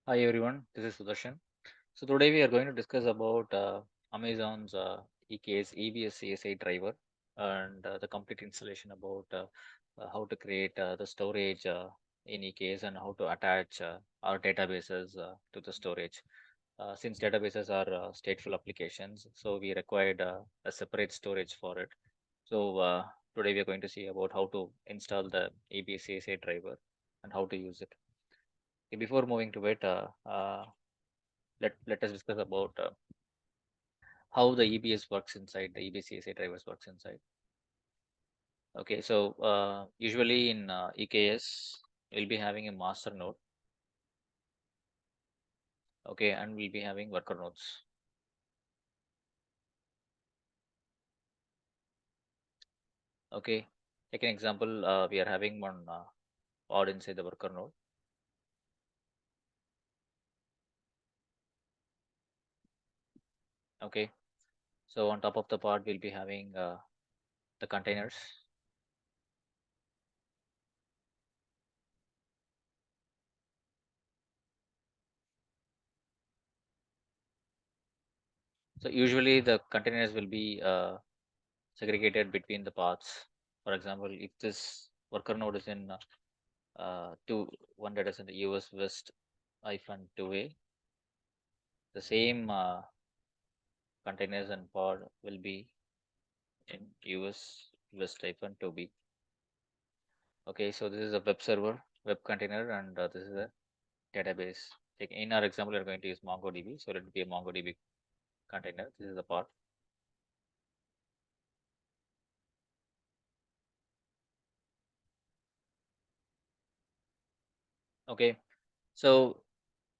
Hi everyone, this is Sudarshan. So today we are going to discuss about Amazon's EKS EBS CSI Driver and the complete installation about how to create the storage in EKS and how to attach our databases to the storage. Since databases are stateful applications, so we required a separate storage for it. So today we are going to see about how to install the EBS CSI driver and how to use it. Okay, before moving to it, let us discuss about how the EBS works inside the EBS CSI drivers works inside. Okay, so usually in EKS, we'll be having a master node. Okay, and we'll be having worker nodes. Okay, take an example. We are having one pod inside the worker node. Okay, so on top of the pod, we'll be having the containers. So usually the containers will be segregated between the paths. For example, if this worker node is in one data center US West hyphen 2A, the same containers and pod will be in US West hyphen 2B. Okay, so this is a web server, web container, and this is a database. In our example, we are going to use MongoDB, so let it be a MongoDB container. This is the pod. Okay, so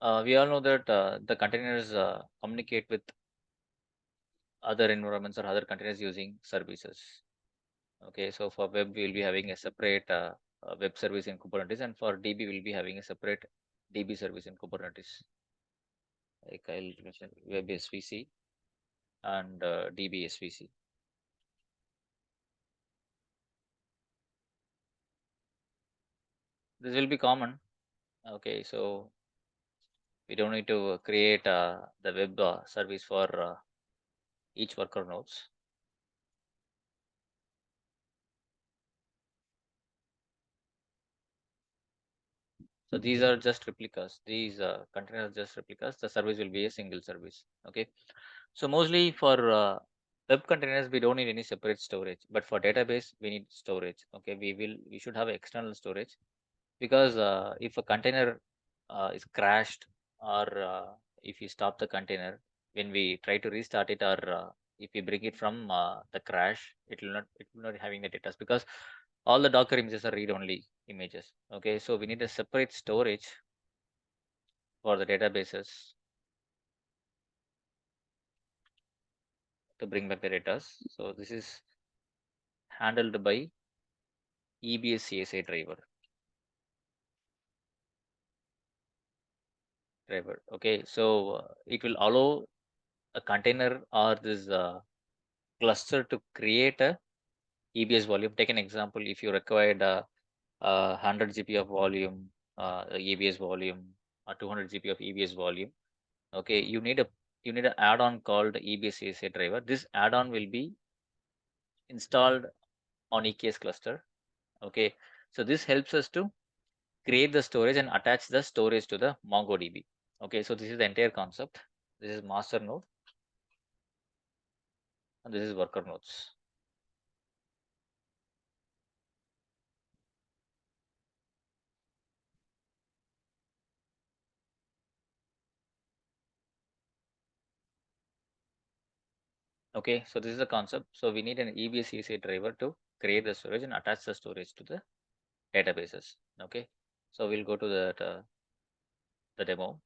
we all know that the containers communicate with other environments or other containers using services. Okay, so for web, we'll be having a separate web service in Kubernetes, and for DB, we'll be having a separate DB service in Kubernetes. Like I'll mention web SVC and DB SVC. This will be common. Okay, so we don't need to create the web service for each worker nodes. So these are just replicas. These containers are just replicas. The service will be a single service. Okay. So mostly for web containers, we don't need any separate storage. But for database, we need storage. Okay. We should have external storage because if a container is crashed or if you stop the container when we try to restart it or if we bring it from the crash, it will not having the data because all the Docker images are read-only images. Okay, so we need a separate storage for the databases to bring back the data. So this is handled by EBS CSI driver. Okay, so it will allow a container or this cluster to create a EBS volume. Take an example. If you required 100 GB of volume, EBS volume, or 200 GB of EBS volume, okay, you need an add-on called EBS CSI driver. This add-on will be installed on EKS cluster. Okay, so this helps us to create the storage and attach the storage to the MongoDB. Okay, so this is the entire concept. This is master node and this is worker nodes. Okay, so this is the concept. So we need an EBS CSI driver to create the storage and attach the storage to the databases. Okay, so we'll go to the demo.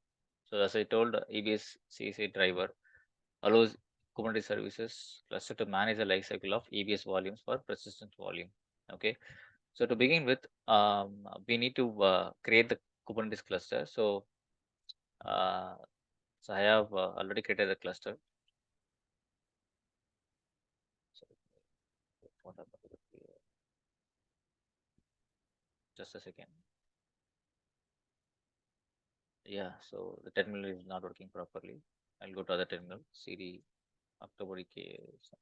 So as I told, EBS CSI driver allows Kubernetes services cluster to manage the lifecycle of EBS volumes for persistent volume. Okay, so to begin with, we need to create the Kubernetes cluster. Uh, so I have already created the cluster. So just a second. Yeah, so the terminal is not working properly. I'll go to other terminal, cd October EKS.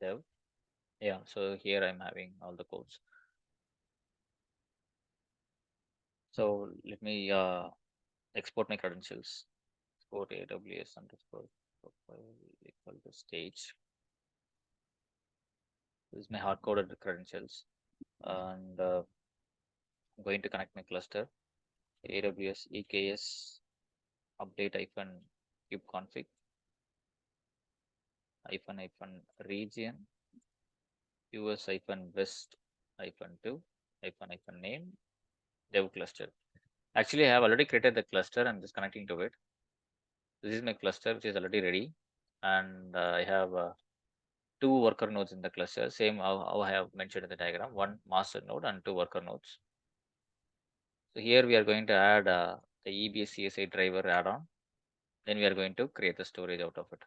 Dev. Yeah, so here I'm having all the codes. So let me export my credentials. Export AWS underscore profile equal to stage. This is my hard coded credentials, and I'm going to connect my cluster. AWS EKS update hyphen kube config hyphen region US hyphen west hyphen 2 hyphen name dev cluster. Actually, I have already created the cluster. I'm just connecting to it. This is my cluster, which is already ready, and I have two worker nodes in the cluster. Same how I have mentioned in the diagram. One master node and two worker nodes. So here we are going to add the EBS CSI driver add-on. Then we are going to create the storage out of it.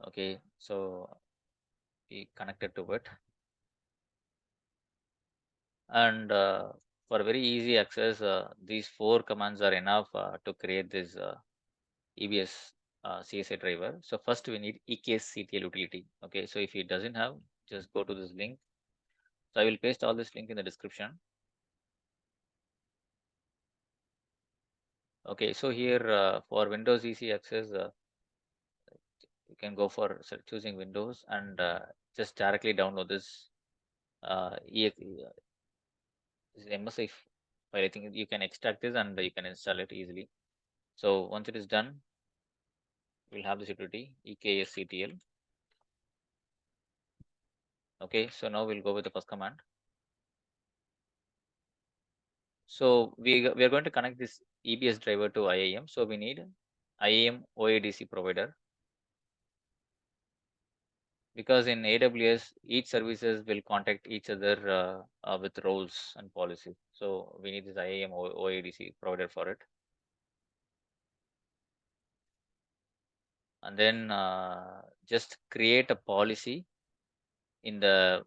Okay, so we connected to it, and for very easy access, these four commands are enough to create this EBS CSI driver. So first we need eksctl utility. Okay, so if it doesn't have, just go to this link. So I will paste all this link in the description. Okay, so here for Windows easy access, you can go for choosing Windows and just directly download this this MSI file. I think you can extract this and you can install it easily. So once it is done, we'll have this utility eksctl. Okay, so now we'll go with the first command. So we are going to connect this EBS driver to IAM. So we need IAM-oidc-provider, because in AWS each services will contact each other with roles and policies. So we need this IAM-oidc-provider for it. And then just create a policy in the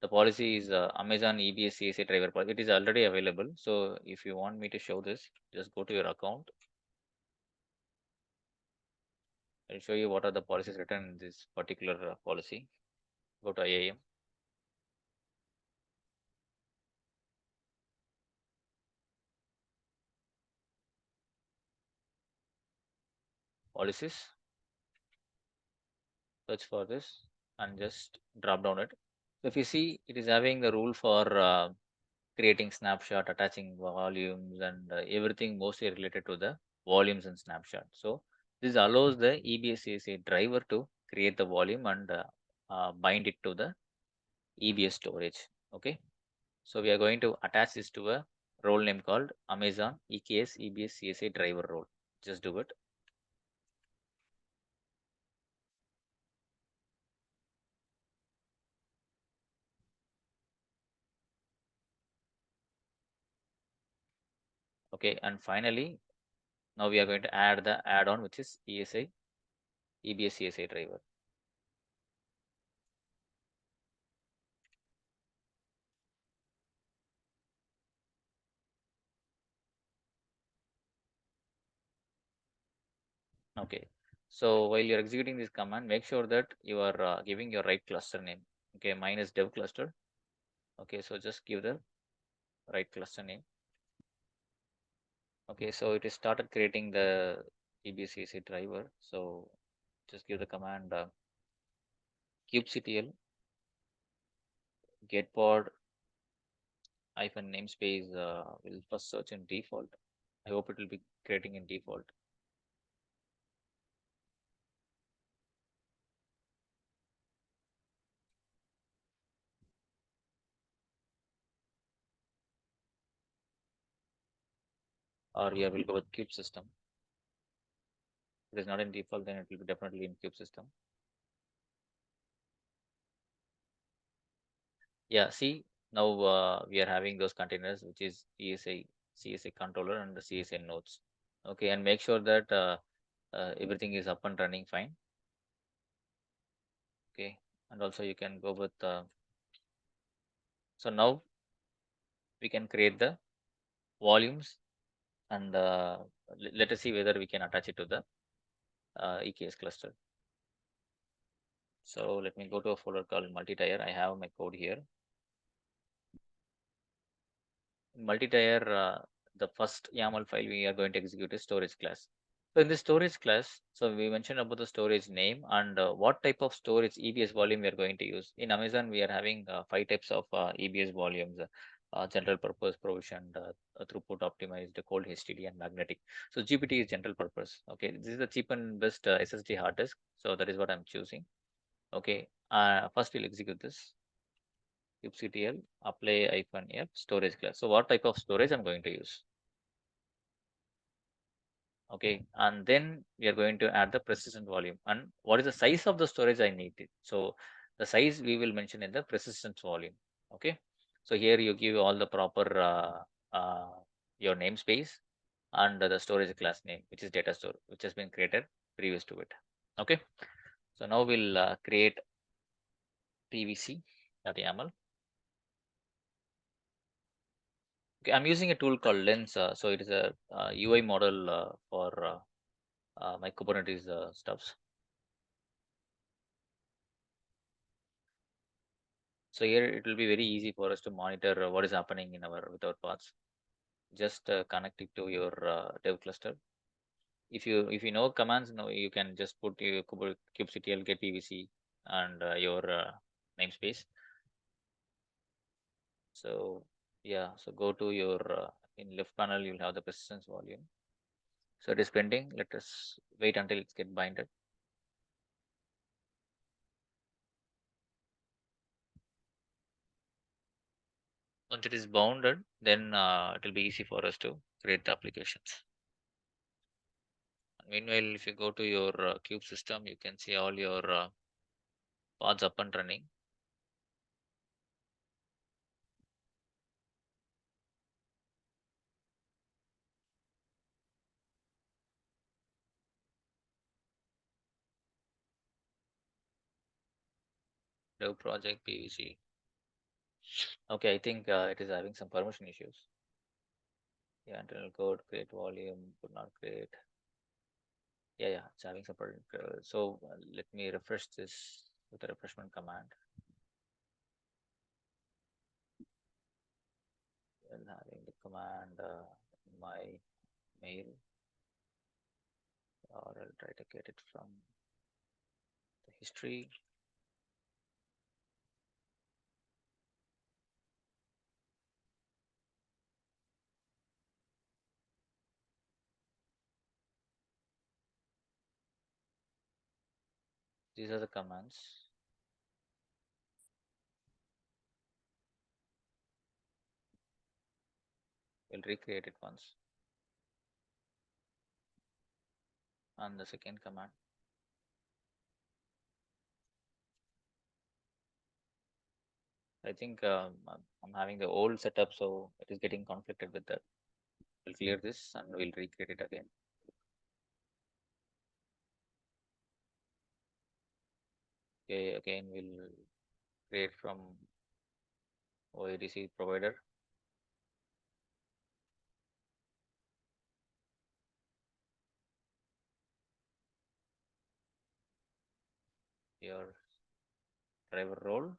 policy is Amazon EBS CSI driver policy. It is already available. So if you want me to show this, just go to your account. I'll show you what are the policies written in this particular policy. Go to IAM. Policies, search for this and just drop down it. So if you see, it is having the rule for creating snapshot, attaching volumes, and everything mostly related to the volumes and snapshot. So this allows the EBS CSI driver to create the volume and bind it to the EBS storage. Okay, so we are going to attach this to a role name called Amazon EKS EBS CSI driver role. Just do it. Okay, and finally, now we are going to add the add-on, which is ESI EBS CSI driver. Okay, so while you're executing this command, make sure that you are giving your right cluster name. Okay, mine is dev cluster. Okay, so just give the right cluster name. Okay, so it is started creating the EBS CSI driver. So just give the command kubectl get pod hyphen namespace will first search in default. I hope it will be creating in default. Or yeah, we'll go with kube-system. If it is not in default, then it will be definitely in kube-system. Yeah, see, Now we are having those containers, which is CSI controller and the CSI nodes. Okay, and make sure that everything is up and running fine. Okay, and also you can go with so now we can create the volumes, and let us see whether we can attach it to the EKS cluster. So let me go to a folder called multi-tier. I have my code here. In multi-tier, the first YAML file we are going to execute is storage class. So in the storage class, so we mentioned about the storage name and what type of storage EBS volume we are going to use. In Amazon, we are having 5 types of EBS volumes: general purpose, provisioned, throughput optimized, cold HDD, and magnetic. So GPT is general purpose. Okay, this is the cheap and best SSD hard disk. So that is what I'm choosing. Okay, first we'll execute this kubectl apply -f storage class. So what type of storage I'm going to use? Okay, and then we are going to add the persistent volume and what is the size of the storage I need it. So the size we will mention in the persistent volume. Okay, so here you give all the proper your namespace and the storage class name, which is data store, which has been created previous to it. Okay, so now we'll create pvc.yaml. Okay, I'm using a tool called Lens. So it is a UI model for my Kubernetes stuffs. So here it will be very easy for us to monitor what is happening in our with our paths. Just connect it to your dev cluster. If you know commands, now you can just put your kubectl get pvc and your namespace. So yeah, so go to your in left panel you'll have the persistence volume. So it is pending. Let us wait until it's get binded. Once it is bounded, then it will be easy for us to create the applications. Meanwhile, if you go to your cube system, you can see all your pods up and running. Dev project PVC. Okay, I think it is having some permission issues. Yeah, internal code, create volume, could not create. Yeah, it's having some problem. So let me refresh this with the refreshment command. And having the command my mail, or I'll try to get it from the history. These are the commands. We'll recreate it once. And the second command. I think I'm having the old setup, so it is getting conflicted with that. We'll clear this and we'll recreate it again. Okay, again we'll create from OIDC provider. Your driver role.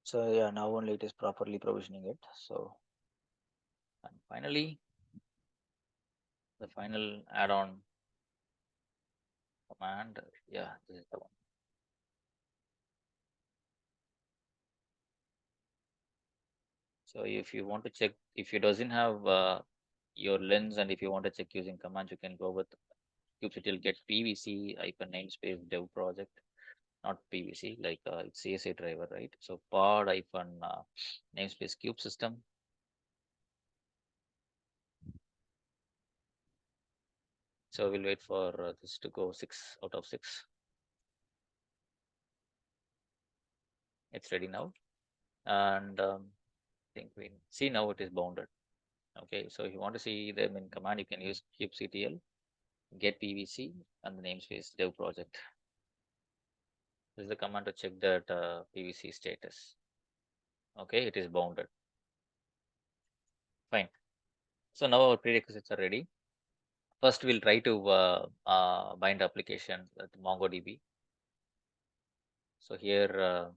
So yeah, now only it is properly provisioning it. So, and finally, the final add-on command. Yeah, this is the one. So if you want to check, if it doesn't have your lens, and if you want to check using command, you can go with kubectl get pvc hyphen namespace dev project, not pvc, like it's CSI driver, right? So pod hyphen namespace kube system. So we'll wait for this to go 6 out of 6. It's ready now, and I think we see now it is bounded. Okay, so if you want to see them in command, you can use kubectl get pvc and the namespace dev project. This is the command to check that pvc status. Okay, it is bounded. Fine. So now our prerequisites are ready. First, we'll try to bind application with MongoDB. So here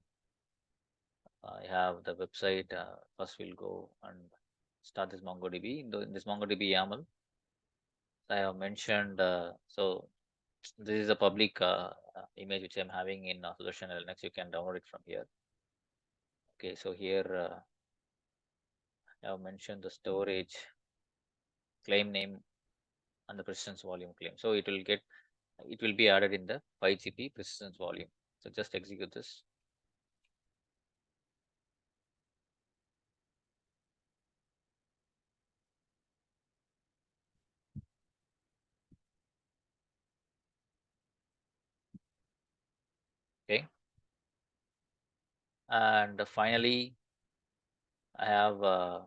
I have the website. First, we'll go and start this MongoDB. In this MongoDB YAML, I have mentioned. So this is a public image which I'm having in Solution Linux. You can download it from here. Okay, so here I have mentioned the storage, claim name, and the persistence volume claim. So it will be added in the 5GP persistence volume. So just execute this. Okay, and finally I have a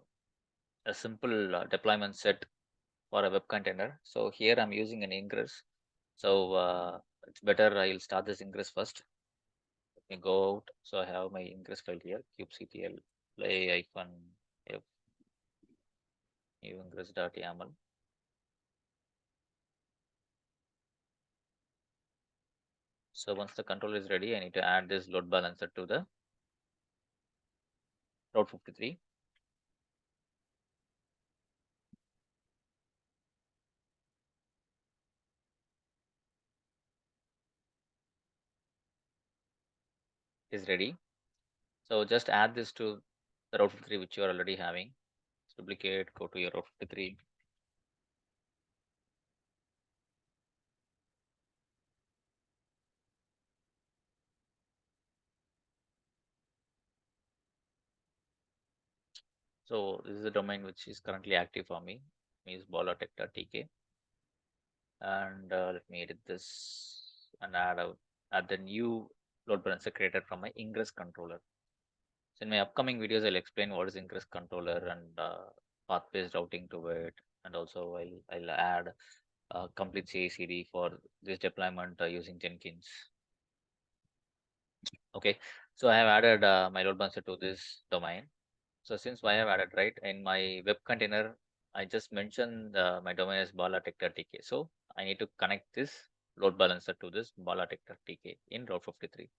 simple deployment set for a web container. So here I'm using an ingress. So it's better I'll start this ingress first. Let me go out. So I have my ingress file here, kubectl play hyphen f new ingress.yaml. So once the control is ready, I need to add this load balancer to the Route 53. Is ready. So just add this to the Route 53 which you are already having. Duplicate, go to your Route 53. So this is the domain which is currently active for me. Is balatech.tk, and let me edit this and add the new load balancer created from my ingress controller. So in my upcoming videos, I'll explain what is ingress controller and path-based routing to it, and also I'll add complete CI/CD for this deployment using Jenkins. Okay, so I have added my load balancer to this domain. So since I have added, right, in my web container, I just mentioned my domain is balatech.tk. So I need to connect this load balancer to this balatech.tk in Route 53.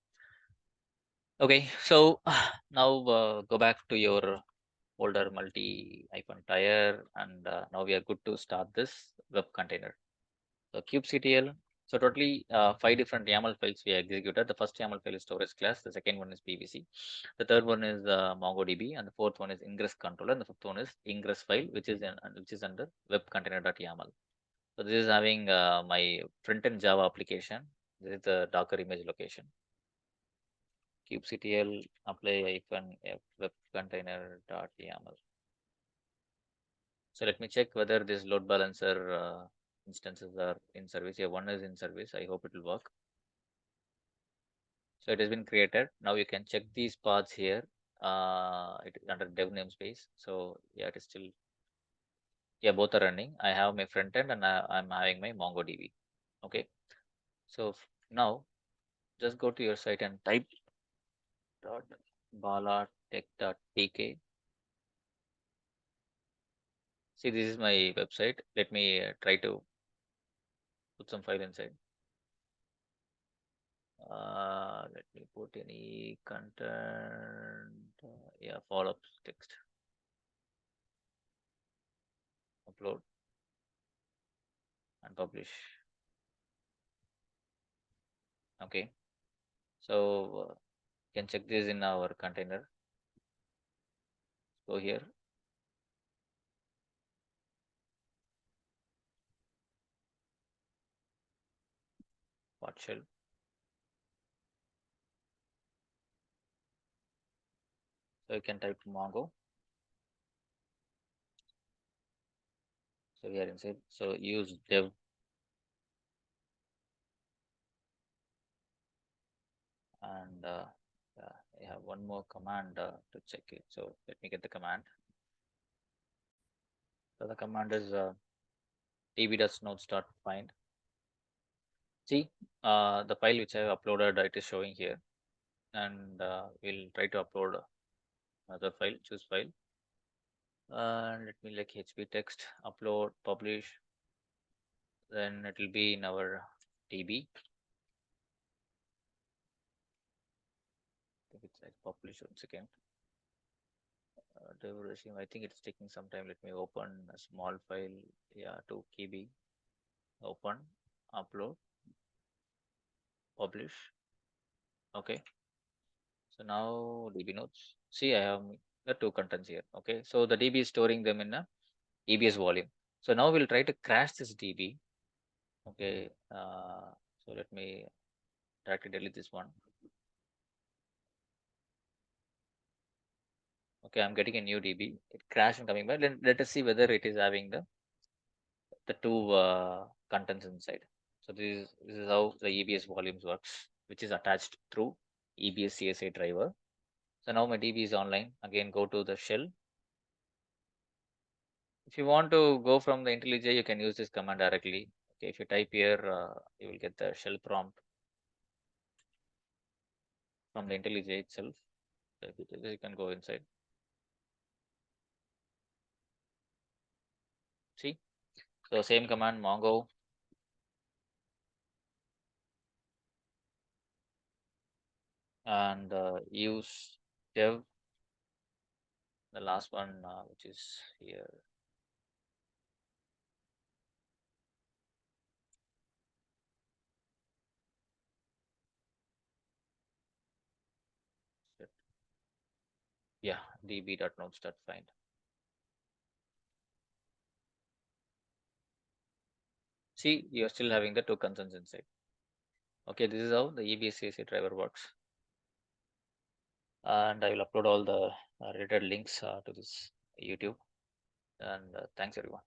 Okay, so now go back to your folder multi-tire, and now we are good to start this web container. So kubectl. So totally 5 different YAML files we executed. The first YAML file is storage class. The second one is PVC. The third one is MongoDB, and the fourth one is ingress controller, and the fifth one is ingress file, which is under web container.yaml. So this is having my front-end Java application. This is the Docker image location. kubectl apply hyphen f web container.yaml. So let me check whether this load balancer instances are in service. Yeah, one is in service. I hope it will work. So it has been created. Now you can check these paths here. It is under dev namespace. So yeah, it is still, yeah, both are running. I have my front end, and I'm having my MongoDB. Okay. So now just go to your site and type dot balatech.tk. See, this is my website. Let me try to put some file inside. Let me put any content. Yeah, follow-up text. Upload and publish. Okay. So you can check this in our container. Go here. What shell? So you can type Mongo. So we are inside. So use dev and I have one more command to check it. So let me get the command. So the command is db.nodes.find. See, the file which I have uploaded, it is showing here, and we'll try to upload another file. Choose file, and let me like hp text upload publish. Then it will be in our db. I think it's like publish. 1 second. I think it's taking some time. Let me open a small file. Yeah, to kb. Open, upload, publish. Okay. So now db nodes. See, I have the two contents here. Okay. So the db is storing them in a EBS volume. So now we'll try to crash this db. Okay. So let me try to delete this one. Okay, I'm getting a new db. It crashed and coming back. Then let us see whether it is having the two contents inside. So this is how the EBS volumes works, which is attached through EBS CSI driver. So now my DB is online. Again, go to the shell. If you want to go from the IntelliJ, you can use this command directly. Okay, if you type here, you will get the shell prompt from the IntelliJ itself. So if you can go inside. See, so same command mongo and use dev. The last one, which is here. Yeah, db.nodes.find. See, you are still having the two concerns inside. Okay, this is how the ebs-csi driver works. And I will upload all the related links to this YouTube. And thanks everyone.